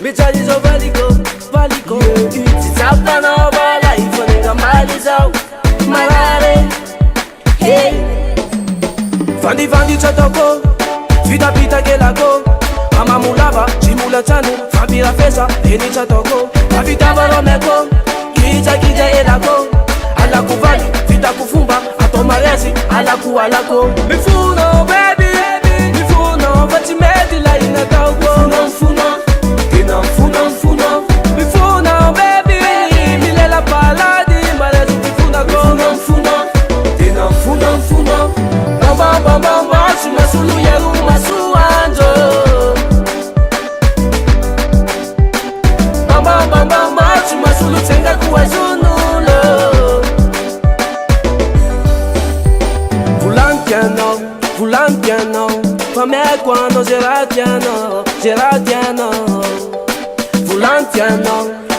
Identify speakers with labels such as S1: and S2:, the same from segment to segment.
S1: mijaly zao valiko tsy tsapitanao vala ifanengambaly zao marare hey vandivanditra ataoko vitapitakelako amamolava jimolantsano fampirafesa enitra ataoko avitavaromeko kijagija elako alako valy vitako fomba atao mariazy alako mifono baby mifono fa tsy mety la inataoko mifona mifono baby milela palady mariazy mifonako mifona bambambambamba sy masolo yaro masoandro bambambambamba sy masolo tsengako azonulo Volantiano, fammi quando Gerardiano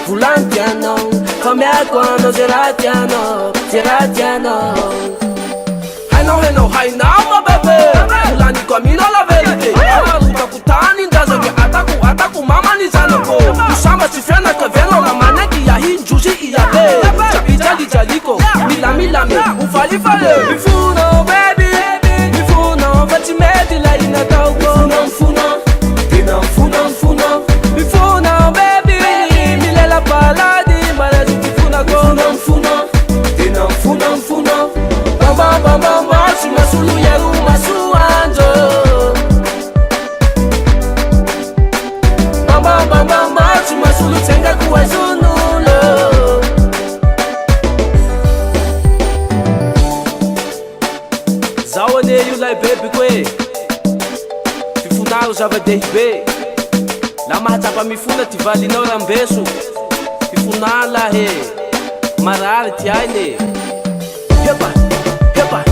S1: Volantiano, fammi quando Gerardiano Hai now my baby Fulani cammino la verite Aruta kutani ndazake ataku mama ni zanako Usama sifena kaveno la maneki ya hii njuzi iyabe Chapijali jaliko, milami, ufalifale Mifuno baby Vati meti la inatauko Mifuna baby milela paladi mariazy mifunako mfuna bambambambamba sy masolo yaro masoandro bambambambamba sy masolo tsengako azonulo zao ane io lay bebiko e fifonaro zava-dehibe la mahatsapa mifona ty valinao rambeso fifona lahe marary ty ainy hepa